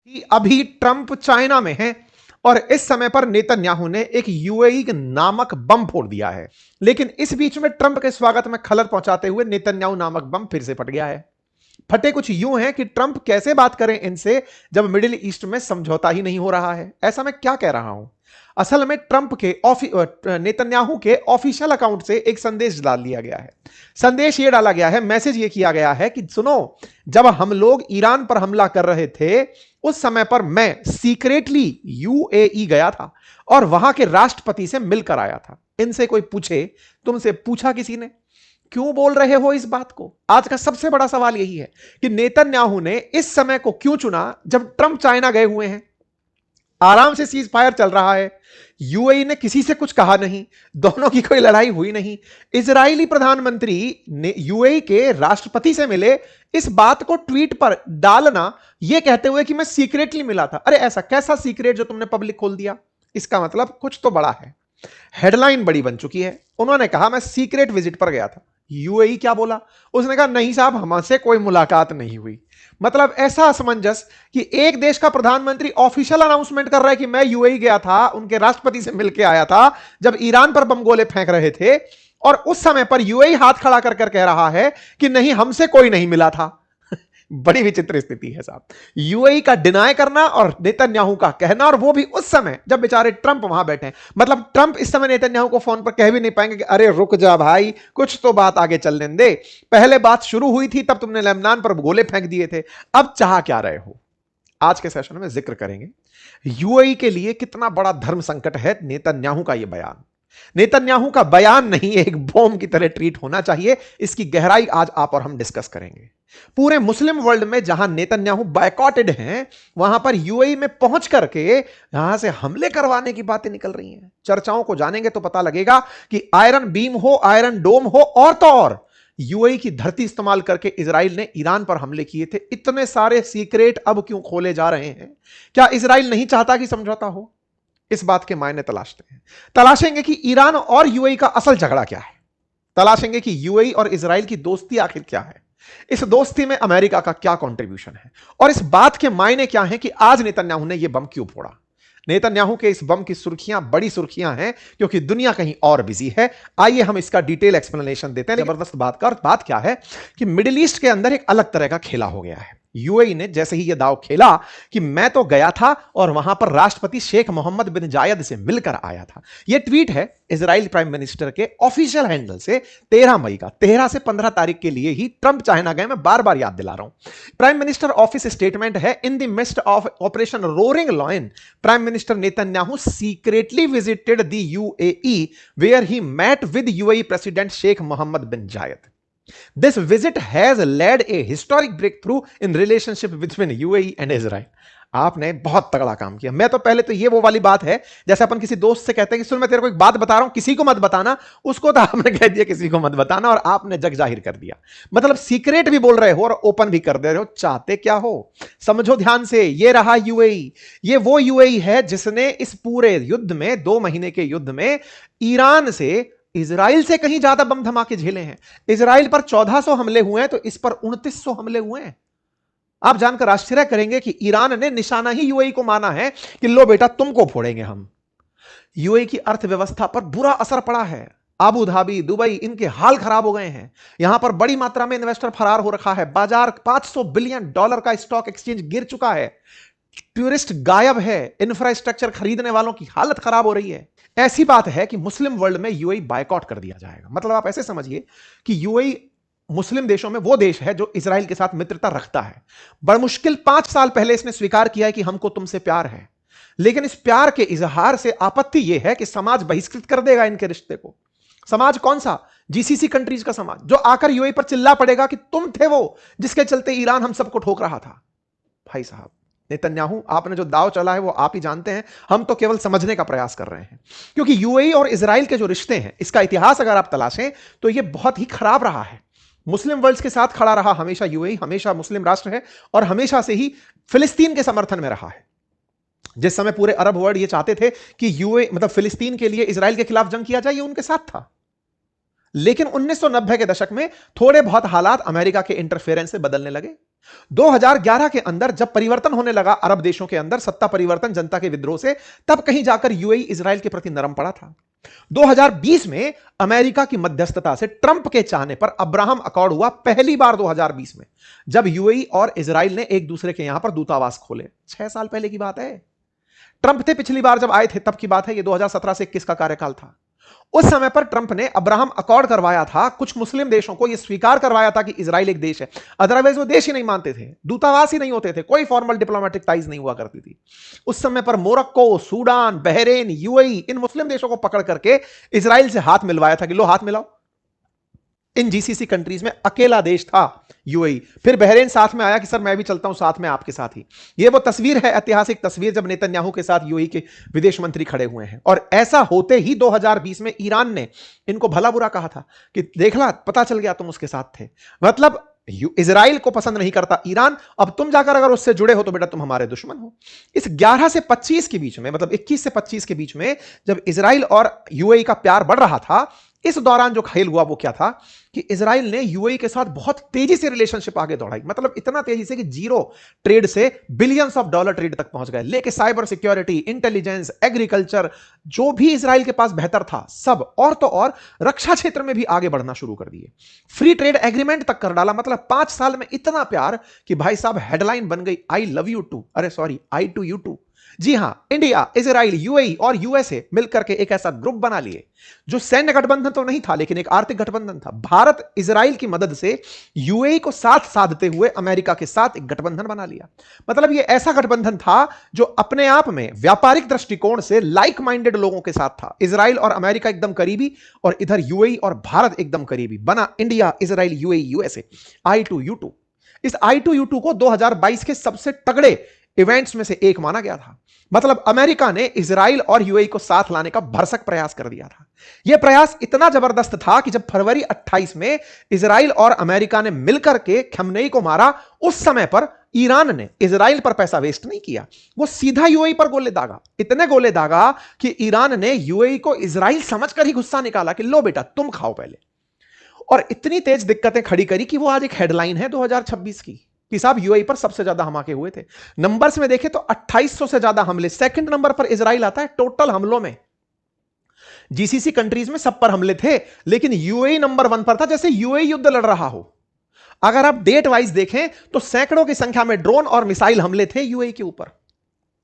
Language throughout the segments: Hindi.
कि अभी ट्रंप चाइना में है और इस समय पर नेतन्याहू ने एक यूएई नामक बम फोड़ दिया है। लेकिन इस बीच में ट्रंप के स्वागत में खलल पहुंचाते हुए नेतन्याहू नामक बम फिर से फट गया है। फटे कुछ यूं हैं कि ट्रंप कैसे बात करें इनसे जब मिडिल ईस्ट में समझौता ही नहीं हो रहा है। ऐसा मैं क्या कह रहा हूं? असल में ट्रंप के नेतन्याहू के ऑफिशियल अकाउंट से एक संदेश डाल दिया गया है। संदेश ये डाला गया है, मैसेज ये किया गया है कि सुनो, जब हम लोग ईरान पर हमला कर रहे थे उस समय पर मैं सीक्रेटली यूएई गया था और वहां के राष्ट्रपति से मिलकर आया था। इनसे कोई पूछे, तुमसे पूछा किसी ने क्यों बोल रहे हो इस बात को? आज का सबसे बड़ा सवाल यही है कि नेतन्याहू ने इस समय को क्यों चुना जब ट्रंप चाइना गए हुए हैं, आराम से सीज फायर चल रहा है, यूएई ने किसी से कुछ कहा नहीं, दोनों की कोई लड़ाई हुई नहीं। इजरायली प्रधानमंत्री ने यूएई के राष्ट्रपति से मिले, इस बात को ट्वीट पर डालना यह कहते हुए कि मैं सीक्रेटली मिला था। अरे ऐसा कैसा सीक्रेट जो तुमने पब्लिक खोल दिया? इसका मतलब कुछ तो बड़ा है। हेडलाइन बड़ी बन चुकी है। उन्होंने कहा मैं सीक्रेट विजिट पर गया था। यूएई क्या बोला? उसने कहा नहीं साहब, हमसे कोई मुलाकात नहीं हुई। मतलब ऐसा असमंजस कि एक देश का प्रधानमंत्री ऑफिशियल अनाउंसमेंट कर रहा है कि मैं यूएई गया था, उनके राष्ट्रपति से मिलकर आया था जब ईरान पर बम गोले फेंक रहे थे, और उस समय पर यूएई हाथ खड़ा कर कह रहा है कि नहीं, हमसे कोई नहीं मिला था। बड़ी विचित्र स्थिति है साहब। यूएई का डिनाई करना और नेतन्याहू का कहना, और वो भी उस समय जब बेचारे ट्रंप वहां बैठे हैं। मतलब ट्रंप इस समय नेतन्याहू को फोन पर कह भी नहीं पाएंगे कि अरे रुक जा भाई, कुछ तो बात आगे चलने दे, पहले बात शुरू हुई थी तब तुमने लेबनान पर गोले फेंक दिए थे, अब चाह क्या रहे हो? आज के सेशन में जिक्र करेंगे यूएई के लिए कितना बड़ा धर्म संकट है नेतन्याहू का यह बयान। नेतन्याहू का बयान नहीं एक बॉम्ब की तरह ट्रीट होना चाहिए। इसकी गहराई आज आप और हम डिस्कस करेंगे। पूरे मुस्लिम वर्ल्ड में जहां नेतन्याहू बायकॉटेड हैं, वहां पर यूएई में पहुंच करके यहां से हमले करवाने की बातें निकल रही हैं। चर्चाओं को जानेंगे तो पता लगेगा कि आयरन बीम हो, आयरन डोम हो, और तो और यूएई की धरती इस्तेमाल करके इजराइल ने ईरान पर हमले किए थे। इतने सारे सीक्रेट अब क्यों खोले जा रहे हैं? क्या इजराइल नहीं चाहता कि समझौता हो? इस बात के मायने तलाशते हैं। तलाशेंगे कि ईरान और यूएई का असल झगड़ा क्या है। तलाशेंगे कि यूएई और इजराइल की दोस्ती आखिर क्या है, इस दोस्ती में अमेरिका का क्या कंट्रीब्यूशन है, और इस बात के मायने क्या हैं कि आज नेतन्याहू ने यह बम क्यों फोड़ा। नेतन्याहू के इस बम की सुर्खियां बड़ी सुर्खियां हैं क्योंकि दुनिया कहीं और बिजी है। आइए हम इसका डिटेल एक्सप्लेनेशन देते हैं। जबरदस्त बात क्या है कि मिडिल ईस्ट के अंदर एक अलग तरह का खेला हो गया है। यूएई ने जैसे ही यह दांव खेला कि मैं तो गया था और वहां पर राष्ट्रपति शेख मोहम्मद बिन जायद से मिलकर आया था। यह ट्वीट है इजराइल प्राइम मिनिस्टर के ऑफिशियल हैंडल से 13 मई का। 13 से 15 तारीख के लिए ही ट्रंप चाइना गए, मैं बार बार याद दिला रहा हूं। प्राइम मिनिस्टर ऑफिस स्टेटमेंट है, in the mist of operation roaring lion prime minister Netanyahu secretly visited the UAE where he met with UAE president Sheikh Mohammed bin Zayed. This visit has led a historic breakthrough in relationship between UAE and Israel. आपने बहुत तगड़ा काम किया। मैं तो पहले तो ये वो वाली बात है जैसे अपन किसी दोस्त से कहते हैं कि सुन मैं तेरे को एक बात बता रहा हूं, किसी को मत बताना। उसको तो आपने कह दिया किसी को मत बताना, और आपने जग जाहिर कर दिया। मतलब सीक्रेट भी बोल रहे हो और ओपन भी कर दे रहे हो। चाहते क्या हो? समझो ध्यान से। ये रहा यूएई। ये वो यूएई है जिसने इस पूरे युद्ध में, 2 महीने के युद्ध में, ईरान से, इजराइल से कहीं ज्यादा बम धमाके झेले हैं। इजराइल पर 1400 हमले हुए हैं तो इस पर 2900 हमले हुए हैं। आप जानकर आश्चर्य करेंगे कि ईरान ने निशाना ही यूएई को माना है कि लो बेटा तुमको फोड़ेंगे हम। यूएई की अर्थव्यवस्था पर बुरा असर पड़ा है। अबू धाबी, दुबई, इनके हाल खराब हो गए हैं। यहां पर बड़ी मात्रा में इन्वेस्टर फरार हो रखा है। बाजार $500 बिलियन का स्टॉक एक्सचेंज गिर चुका है। टूरिस्ट गायब है। इंफ्रास्ट्रक्चर खरीदने वालों की हालत खराब हो रही है। ऐसी बात है कि मुस्लिम वर्ल्ड में यूएई बायकॉट कर दिया जाएगा। मतलब आप ऐसे समझिए कि यूएई मुस्लिम देशों में वो देश है जो इजराइल के साथ मित्रता रखता है। बड़ी मुश्किल 5 साल पहले इसने स्वीकार किया है कि हमको तुमसे प्यार है, लेकिन इस प्यार के इजहार से आपत्ति यह है कि समाज बहिष्कृत कर देगा इनके रिश्ते को। समाज कौन सा? जीसीसी कंट्रीज का समाज, जो आकर यूएई पर चिल्ला पड़ेगा कि तुम थे वो जिसके चलते ईरान हम सबको ठोक रहा था। भाई साहब नेतन्याहू, आपने जो दाव चला है वो आप ही जानते हैं। हम तो केवल समझने का प्रयास कर रहे हैं, क्योंकि यूएई और इजराइल के जो रिश्ते हैं, इसका इतिहास अगर आप तलाशें तो यह बहुत ही खराब रहा है। मुस्लिम वर्ल्ड के साथ खड़ा रहा हमेशा यूएई, हमेशा मुस्लिम राष्ट्र है, और हमेशा से ही फिलिस्तीन के समर्थन में रहा है। जिस समय पूरे अरब वर्ल्ड ये चाहते थे कि यूएई मतलब फिलिस्तीन के लिए इजराइल के खिलाफ जंग किया जाए, ये उनके साथ था। लेकिन 1990 के दशक में थोड़े बहुत हालात अमेरिका के इंटरफेरेंस से बदलने लगे। 2011 के अंदर जब परिवर्तन होने लगा अरब देशों के अंदर, सत्ता परिवर्तन जनता के विद्रोह से, तब कहीं जाकर यूएई इजराइल के प्रति नरम पड़ा था। 2020 में अमेरिका की मध्यस्थता से, ट्रंप के चाहने पर अब्राहम अकॉर्ड हुआ पहली बार 2020 में, जब यूएई और इजराइल ने एक दूसरे के यहां पर दूतावास खोले। 6 साल पहले की बात है। ट्रंप थे पिछली बार जब आए थे, तब की बात है। यह 2017 से 21 का कार्यकाल था। उस समय पर ट्रंप ने अब्राहम अकॉर्ड करवाया था, कुछ मुस्लिम देशों को यह स्वीकार करवाया था कि इजराइल एक देश है। अदरवाइज वो देश ही नहीं मानते थे, दूतावास ही नहीं होते थे, कोई फॉर्मल डिप्लोमेटिक टाइज नहीं हुआ करती थी। उस समय पर मोरक्को, सूडान, बहरेन, यूएई, इन मुस्लिम देशों को पकड़ करके इजराइल से हाथ मिलवाया था कि लो हाथ मिलाओ। इन जीसीसी कंट्रीज में अकेला देश था यूएई। फिर बहरेन साथ में आया कि सर मैं भी चलता हूं साथ में आपके साथ ही। ये वो तस्वीर है, ऐतिहासिक तस्वीर, जब नेतन्याहू के साथ यूएई के विदेश मंत्री खड़े हुए हैं। और ऐसा होते ही 2020 में ईरान ने इनको भला बुरा कहा था कि देखला, पता चल गया तुम उसके साथ थे। मतलब इजराइल को पसंद नहीं करता ईरान, अब तुम जाकर अगर उससे जुड़े हो तो बेटा तुम हमारे दुश्मन हो। इस 11 से 25 के बीच में, मतलब 21 से 25 के बीच में, जब इजराइल और यूएई का प्यार बढ़ रहा था, इस दौरान जो खेल हुआ वो क्या था कि इजराइल ने यूएई के साथ बहुत तेजी से रिलेशनशिप आगे दौड़ाई। मतलब इतना तेजी से कि जीरो ट्रेड से बिलियंस ऑफ डॉलर ट्रेड तक पहुंच गए। लेके साइबर सिक्योरिटी, इंटेलिजेंस, एग्रीकल्चर, जो भी इजराइल के पास बेहतर था सब, और तो और रक्षा क्षेत्र में भी आगे बढ़ना शुरू कर दिए। फ्री ट्रेड एग्रीमेंट तक कर डाला। मतलब 5 साल में इतना प्यार कि भाई साहब हेडलाइन बन गई, आई लव यू टू, अरे sorry, I too you too. जी हां, इंडिया, इजराइल, यूएई और यूएसए मिलकर के एक ऐसा ग्रुप बना लिए जो सैन्य गठबंधन तो नहीं था लेकिन एक आर्थिक गठबंधन था। भारत इजराइल की मदद से यूएई को साथ साधते हुए अमेरिका के साथ एक गठबंधन बना लिया। मतलब यह ऐसा गठबंधन था जो अपने आप में व्यापारिक दृष्टिकोण से लाइक माइंडेड लोगों के साथ था। इजराइल और अमेरिका एकदम करीबी, और इधर यूएई और भारत एकदम करीबी। बना India, Israel, UAE, USA, I2U2। इस I2U2 को 2022 के सबसे तगड़े इवेंट्स में से एक माना गया था। मतलब अमेरिका ने इजराइल और यूएई को साथ लाने का भरसक प्रयास कर दिया था। यह प्रयास इतना जबरदस्त था कि जब फरवरी 28 में इजराइल और अमेरिका ने मिलकर के खमेनी को मारा, उस समय पर ईरान ने इजराइल पर पैसा वेस्ट नहीं किया, वो सीधा यूएई पर गोले दागा। इतने गोले दागा कि ईरान ने यूएई को इजराइल समझकर ही गुस्सा निकाला कि लो बेटा तुम खाओ पहले। और इतनी तेज दिक्कतें खड़ी करी कि वो आज एक हेडलाइन है 2026 की कि साहब यूएई पर सबसे ज्यादा धमाके हुए थे। नंबर्स में देखें तो 2800 से ज्यादा हमले। सेकंड नंबर पर इजराइल आता है टोटल हमलों में। जीसीसी कंट्रीज में सब पर हमले थे, लेकिन यूएई नंबर 1 पर था, जैसे यूएई युद्ध लड़ रहा हो। अगर आप डेट वाइज देखें तो सैकड़ों की संख्या में ड्रोन और मिसाइल हमले थे यूएई के ऊपर।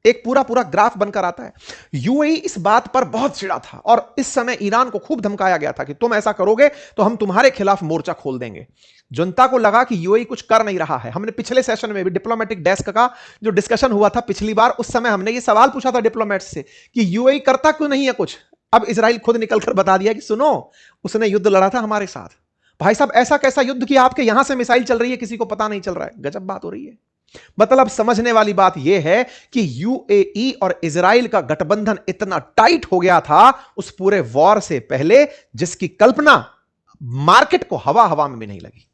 एक पूरा पूरा ग्राफ बनकर आता है। यूएई इस बात पर बहुत चिढ़ा था और इस समय ईरान को खूब धमकाया गया था कि तुम ऐसा करोगे तो हम तुम्हारे खिलाफ मोर्चा खोल देंगे। जनता को लगा कि यूएई कुछ कर नहीं रहा है। हमने पिछले सेशन में भी डिप्लोमेटिक डेस्क का जो डिस्कशन हुआ था पिछली बार, उस समय हमने ये सवाल पूछा था डिप्लोमेट्स से कि यूएई करता क्यों नहीं है कुछ। अब इजराइल खुद निकलकर बता दिया कि सुनो, उसने युद्ध लड़ा था हमारे साथ। भाई साहब ऐसा कैसा युद्ध कि आपके यहां से मिसाइल चल रही है, किसी को पता नहीं चल रहा है। गजब बात हो रही है। मतलब समझने वाली बात यह है कि यूएई और इजराइल का गठबंधन इतना टाइट हो गया था उस पूरे वॉर से पहले, जिसकी कल्पना मार्केट को हवा हवा में भी नहीं लगी।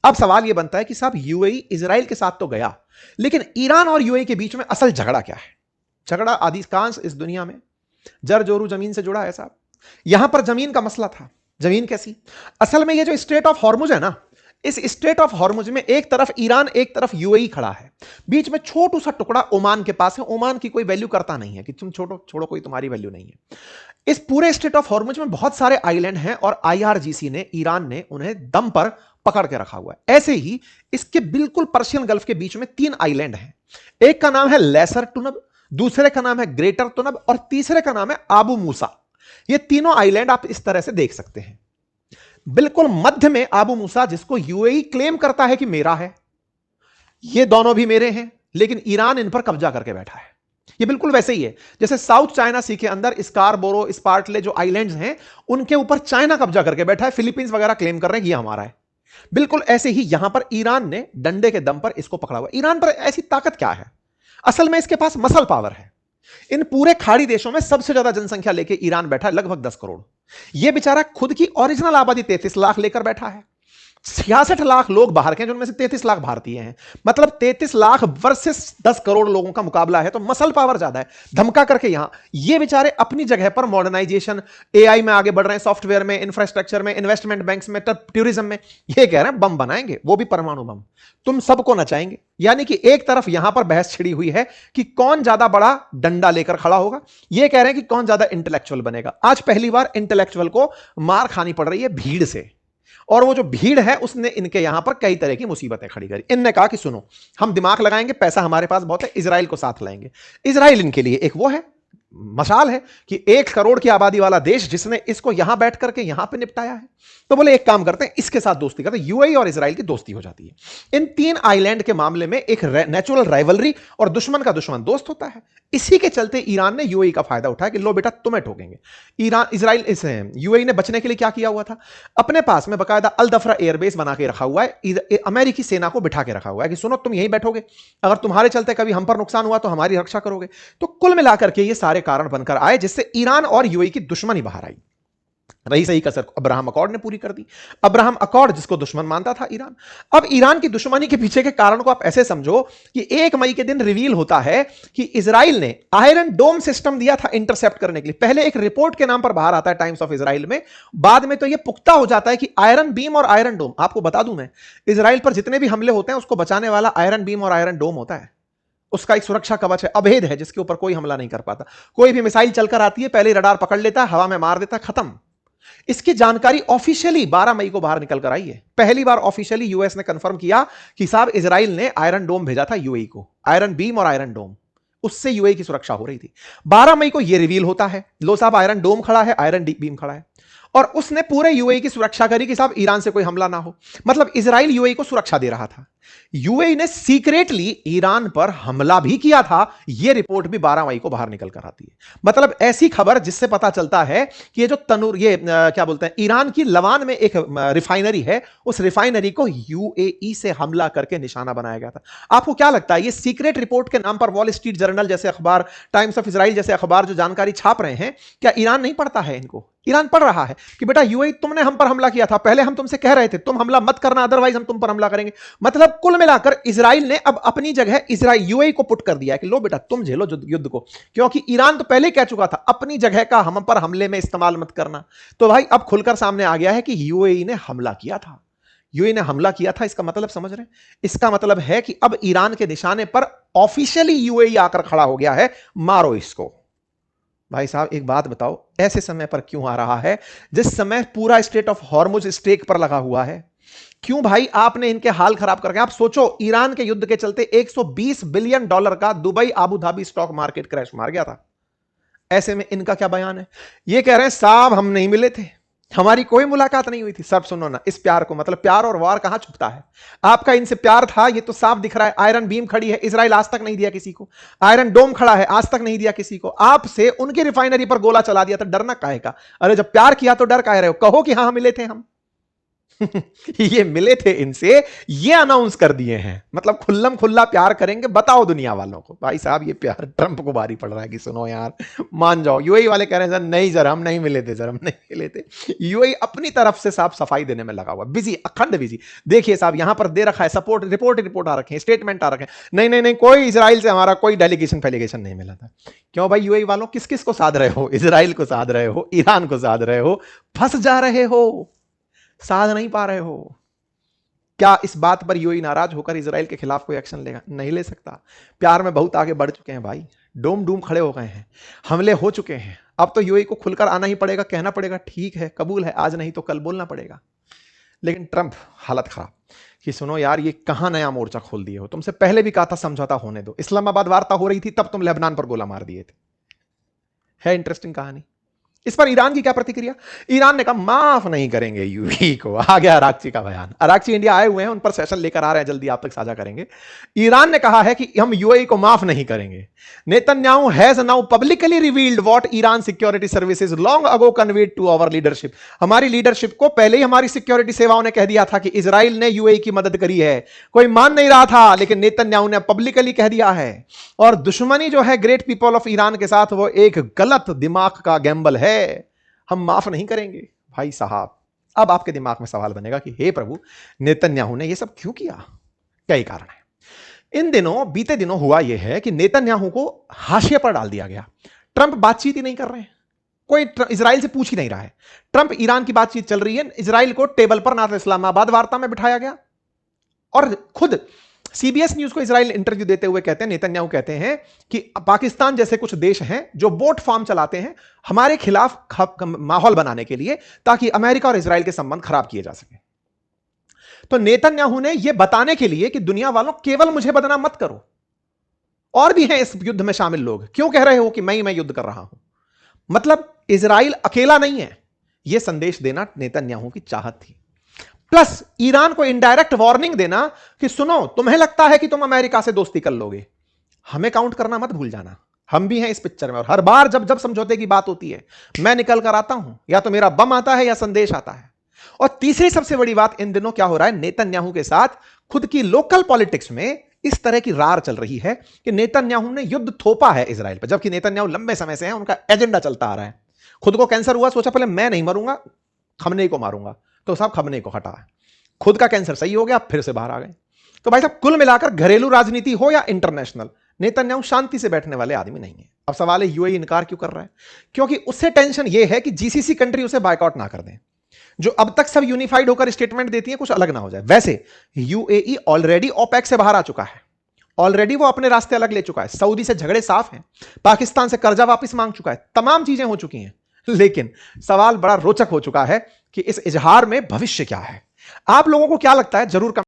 अब सवाल यह बनता है कि साहब यूएई इजराइल के साथ तो गया, लेकिन ईरान और यूएई के बीच में असल झगड़ा क्या है? झगड़ा अधिकांश इस दुनिया में जर जोरू जमीन से जुड़ा है साहब। यहां पर जमीन का मसला था। जमीन कैसी? असल में यह जो स्ट्रेट ऑफ हॉर्मुज है ना, इस स्ट्रेट ऑफ हॉर्मुज में एक तरफ ईरान, एक तरफ यूएई खड़ा है। बीच में छोटू सा टुकड़ा ओमान के पास है। ओमान की कोई वैल्यू करता नहीं है कि तुम छोड़ो कोई तुम्हारी वैल्यू नहीं है। इस पूरे स्ट्रेट ऑफ हॉर्मुज में बहुत सारे आइलैंड हैं और आईआरजीसी ने, ईरान ने उन्हें दम पर पकड़ के रखा हुआ है। ऐसे ही इसके बिल्कुल पर्शियन गल्फ के बीच में 3 आइलैंड हैं। एक का नाम है लेसर टुनब, दूसरे का नाम है ग्रेटर टुनब और तीसरे का नाम है आबू मूसा। ये तीनों आइलैंड आप इस तरह से देख सकते हैं। बिल्कुल मध्य में आबू मूसा, जिसको यूएई क्लेम करता है कि मेरा है। ये दोनों भी मेरे हैं, लेकिन ईरान इन पर कब्जा करके बैठा है। ये बिल्कुल वैसे ही है जैसे साउथ चाइना सी के अंदर स्कारबोरो, स्पार्टले जो आइलैंड्स हैं, उनके ऊपर चाइना कब्जा करके बैठा है। फिलीपींस वगैरह क्लेम कर रहे हैं कि ये हमारा है। बिल्कुल ऐसे ही यहां पर ईरान ने डंडे के दम पर इसको पकड़ा हुआ। ईरान पर ऐसी ताकत क्या है? असल में इसके पास मसल पावर है। इन पूरे खाड़ी देशों में सबसे ज्यादा जनसंख्या लेके ईरान बैठा है, लगभग 10 करोड़। यह बेचारा खुद की ओरिजिनल आबादी 33 लाख लेकर बैठा है। 66 लाख लोग बाहर के हैं, जिनमें से 33 लाख भारतीय हैं। मतलब 33 लाख वर्सेस 10 करोड़ लोगों का मुकाबला है, तो मसल पावर ज्यादा है। धमका करके यहां ये बेचारे अपनी जगह पर मॉडर्नाइजेशन, एआई में आगे बढ़ रहे हैं, सॉफ्टवेयर में, इंफ्रास्ट्रक्चर में, इन्वेस्टमेंट बैंक्स में, टूरिज्म में, ये कह रहे हैं बम बनाएंगे, वो भी परमाणु बम। तुम सबको नचाएंगे। यानी कि एक तरफ यहां पर बहस छिड़ी हुई है कि कौन ज्यादा बड़ा डंडा लेकर खड़ा होगा, ये कह रहे हैं कि कौन ज्यादा इंटेलेक्चुअल बनेगा। आज पहली बार इंटेलेक्चुअल को मार खानी पड़ रही है भीड़ से, और वो जो भीड़ है उसने इनके यहां पर कई तरह की मुसीबतें खड़ी करी। इनने कहा कि सुनो, हम दिमाग लगाएंगे, पैसा हमारे पास बहुत है, इजराइल को साथ लाएंगे। इजराइल इनके लिए एक वो है, मशाल है कि 1 करोड़ की आबादी वाला देश जिसने इसको यहां बैठ करके यहां पे निपटाया है। तो बोले एक काम करते हैं, इसके साथ दोस्ती करते हैं। यूएई और इजराइल की दोस्ती हो जाती है। इन 3 आइलैंड के मामले में एक नेचुरल राइवलरी, और दुश्मन का दुश्मन दोस्त होता है। इसी के चलते ईरान ने यूएई का फायदा उठाया कि लो बेटा तुम्हें ठोकेंगे। इजराइल इसे यूएई ने बचने के लिए क्या किया हुआ था, अपने पास में बकायदा अल दफरा एयरबेस बना के रखा हुआ है, अमेरिकी सेना को बिठा के रखा हुआ है कि सुनो तुम यहीं बैठोगे, अगर तुम्हारे चलते कभी हम पर नुकसान हुआ तो हमारी रक्षा करोगे। तो कुल मिलाकर के ये सारे कारण बनकर आए जिससे ईरान और यूएई की दुश्मनी बाहर आई। रही सही कसर अब्राहम अकॉर्ड ने पूरी कर दी। अब्राहम अकॉर्ड जिसको दुश्मन मानता था ईरान। अब ईरान की दुश्मनी के पीछे के कारण को आप ऐसे समझो कि 1 मई के दिन रिवील होता है कि इजराइल ने आयरन डोम सिस्टम दिया था इंटरसेप्ट करने के लिए। पहले एक रिपोर्ट के नाम पर बाहर आता है टाइम्स ऑफ इजराइल में, बाद में तो यह पुख्ता हो जाता है कि आयरन बीम और आयरन डोम। आपको बता दूं मैं, इजराइल पर जितने भी हमले होते हैं उसको बचाने वाला आयरन बीम और आयरन डोम होता है। उसका एक सुरक्षा कवच है, अभेद है, जिसके ऊपर कोई हमला नहीं कर पाता। कोई भी मिसाइल चलकर आती है, पहले रडार पकड़ लेता है, हवा में मार देता है, खत्म। इसकी जानकारी ऑफिशियली 12 मई को बाहर निकल कर आई है। पहली बार ऑफिशियली यूएस ने कंफर्म किया कि साहब इजराइल ने आयरन डोम भेजा था यूएई को, आयरन बीम और आयरन डोम, उससे यूएई की सुरक्षा हो रही थी। 12 मई को यह रिवील होता है, लो साहब आयरन डोम खड़ा है, आयरन बीम खड़ा है, और उसने पूरे यूएई की सुरक्षा करी कि साहब ईरान से कोई हमला ना हो। मतलब इजराइल यूएई को सुरक्षा दे रहा था। यूएई ने सीक्रेटली ईरान पर हमला भी किया था, यह रिपोर्ट भी 12 मई को बाहर निकल कर आती है। मतलब ऐसी खबर जिससे पता चलता है कि ये जो तनूर, ये क्या बोलते हैं, ईरान की लवान में एक रिफाइनरी है, उस रिफाइनरी को यूएई से हमला करके निशाना बनाया गया था। आपको क्या लगता है, ये सीक्रेट रिपोर्ट के नाम पर वॉल स्ट्रीट जर्नल जैसे अखबार, टाइम्स ऑफ इजराइल जैसे अखबार जो जानकारी छाप रहे हैं, क्या ईरान नहीं पढ़ता है इनको? ईरान पढ़ रहा है कि बेटा यूएई तुमने हम पर हमला किया था, पहले हम तुमसे कह रहे थे तुम हमला मत करना, अदरवाइज हम तुम पर हमला करेंगे। मतलब कुल मिलाकर इजराइल ने अब अपनी जगह इजराइल यूएई को पुट कर दिया है कि लो बेटा तुम झेलो युद्ध को, क्योंकि ईरान तो पहले कह चुका था अपनी जगह का हम पर हमले में इस्तेमाल मत करना। तो भाई अब खुलकर सामने आ गया है कि यूएई ने हमला किया था। यूएई ने हमला किया था, इसका मतलब समझ रहे हैं? इसका मतलब है कि अब ईरान के निशाने पर ऑफिशियली यूएई आकर खड़ा हो गया है, मारो इसको। भाई साहब एक बात बताओ, ऐसे समय पर क्यों आ रहा है जिस समय पूरा स्टेट ऑफ हॉर्मुज स्टेक पर लगा हुआ है? क्यों भाई आपने इनके हाल खराब करके? आप सोचो, ईरान के युद्ध के चलते $120 बिलियन का Dubai Abu Dhabi stock market crash मार गया था। ऐसे में इनका क्या बयान है? ये कह रहे हैं साहब हम नहीं मिले थे, हमारी कोई मुलाकात नहीं हुई थी। सब सुनो ना इस प्यार को, मतलब प्यार और वार कहां छुपता है? आपका इनसे प्यार था, ये तो साफ दिख रहा है। आयरन बीम खड़ी है, इजराइल आज तक नहीं दिया किसी को। आयरन डोम खड़ा है, आज तक नहीं दिया किसी को। आपसे उनकी रिफाइनरी पर गोला चला दिया, तो डरना काहे का? अरे जब प्यार किया तो डर काहे रहे हो? कहो कि हाँ मिले थे हम। ये मिले थे इनसे, ये अनाउंस कर दिए हैं। मतलब खुल्लम खुल्ला प्यार करेंगे, बताओ दुनिया वालों को। भाई साहब ये प्यार ट्रंप को भारी पड़ रहा है कि सुनो यार मान जाओ। यूएई वाले कह रहे हैं सर नहीं सर हम नहीं मिले थे, सर हम नहीं मिले थे। यूएई अपनी तरफ से साफ सफाई देने में लगा हुआ, बिजी, अखंड बिजी। देखिए साहब यहां पर दे रखा है सपोर्ट, रिपोर्ट आ रखे हैं, स्टेटमेंट आ रखे हैं। नहीं नहीं नहीं, कोई इजराइल से हमारा कोई डेलीगेशन फेलीगेशन नहीं मिला था। क्यों भाई यूएई वालों, किस किस को साध रहे हो? इजराइल को साध रहे हो, ईरान को साध रहे हो, फंस जा रहे हो, साध नहीं पा रहे हो। क्या इस बात पर यूएई नाराज होकर इजराइल के खिलाफ कोई एक्शन लेगा? नहीं ले सकता। प्यार में बहुत आगे बढ़ चुके हैं भाई, डोम डूम खड़े हो गए हैं, हमले हो चुके हैं। अब तो यूएई को खुलकर आना ही पड़ेगा, कहना पड़ेगा ठीक है कबूल है, आज नहीं तो कल बोलना पड़ेगा। लेकिन ट्रंप हालत खराब कि सुनो यार ये कहां नया मोर्चा खोल दिए हो? तुमसे पहले भी कहा था समझौता होने दो, इस्लामाबाद वार्ता हो रही थी तब तुम लेबनान पर गोला मार दिए थे। है इंटरेस्टिंग कहानी। इस पर ईरान की क्या प्रतिक्रिया? ईरान ने कहा माफ नहीं करेंगे यूएई को। आ गया अराक्ची का बयान। अराक्ची इंडिया आए हुए हैं, उन पर सेशन लेकर आ रहे हैं, जल्दी आप तक साझा करेंगे। ईरान ने कहा है कि हम यूएई को माफ नहीं करेंगे। Netanyahu has now publicly revealed what Iran security services long ago conveyed to our leadership. हमारी लीडरशिप को पहले ही हमारी सिक्योरिटी सेवाओं ने कह दिया था कि इजराइल ने यूएई की मदद करी है। कोई मान नहीं रहा था, लेकिन नेतन्याहू ने पब्लिकली कह दिया है। और दुश्मनी जो है ग्रेट पीपल ऑफ ईरान के साथ वो एक गलत दिमाग का गैम्बल है, हम माफ नहीं करेंगे। भाई साहब अब आपके दिमाग में सवाल बनेगा कि हे प्रभु, नेतन्याहू ने यह सब क्यों किया? कई कारण है। इन दिनों, बीते दिनों हुआ यह है कि नेतन्याहू को हाशिए पर डाल दिया गया। ट्रंप बातचीत ही नहीं कर रहे हैं, कोई इजराइल से पूछ ही नहीं रहा है। ट्रंप ईरान की बातचीत चल रही है, इजराइल को टेबल पर ना तो इस्लामाबाद वार्ता में बिठाया गया, और खुद सीबीएस न्यूज को इजराइल इंटरव्यू देते हुए कहते हैं, नेतन्याहू कहते हैं कि पाकिस्तान जैसे कुछ देश हैं जो बोट फार्म चलाते हैं हमारे खिलाफ माहौल बनाने के लिए, ताकि अमेरिका और इजराइल के संबंध खराब किए जा सके। तो नेतन्याहू ने यह बताने के लिए कि दुनिया वालों, केवल मुझे बदनाम मत करो, और भी हैं इस युद्ध में शामिल लोग, क्यों कह रहे हो कि मैं युद्ध कर रहा हूं? मतलब इजराइल अकेला नहीं है, यह संदेश देना नेतन्याहू की चाहत थी। प्लस ईरान को इनडायरेक्ट वार्निंग देना कि सुनो, तुम्हें लगता है कि तुम अमेरिका से दोस्ती कर लोगे, हमें काउंट करना मत भूल जाना, हम भी हैं इस पिक्चर में। और हर बार जब जब समझौते की बात होती है, मैं निकल कर आता हूं, या तो मेरा बम आता है या संदेश आता है। और तीसरी सबसे बड़ी बात, इन दिनों क्या हो रहा है, नेतन्याहू के साथ खुद की लोकल पॉलिटिक्स में इस तरह की रार चल रही है कि नेतन्याहू ने युद्ध थोपा है इजराइल पर, जबकि नेतन्याहू लंबे समय से है, उनका एजेंडा चलता आ रहा है। खुद को कैंसर हुआ, सोचा पहले मैं नहीं मरूंगा, खमनेई को मारूंगा, तो साहब खमनेई को हटा है। खुद का कैंसर सही हो गया, फिर से बाहर आ गए। तो भाई साहब, कुल मिलाकर घरेलू राजनीति हो या इंटरनेशनल, नेतन्याहू शांति से बैठने वाले आदमी नहीं है। अब सवाल है, यूएई इनकार क्यों कर रहा है? क्योंकि उससे टेंशन यह है कि जीसीसी कंट्री उसे बायकॉट ना कर दें। जो अब तक सब यूनिफाइड होकर स्टेटमेंट देती है, कुछ अलग ना हो जाए। वैसे यूएई ऑलरेडी ओपेक से बाहर आ चुका है, ऑलरेडी वो अपने रास्ते अलग ले चुका है, सऊदी से झगड़े साफ हैं, पाकिस्तान से कर्जा वापस मांग चुका है, तमाम चीजें हो चुकी हैं। लेकिन सवाल बड़ा रोचक हो चुका है कि इस इजहार में भविष्य क्या है। आप लोगों को क्या लगता है, जरूर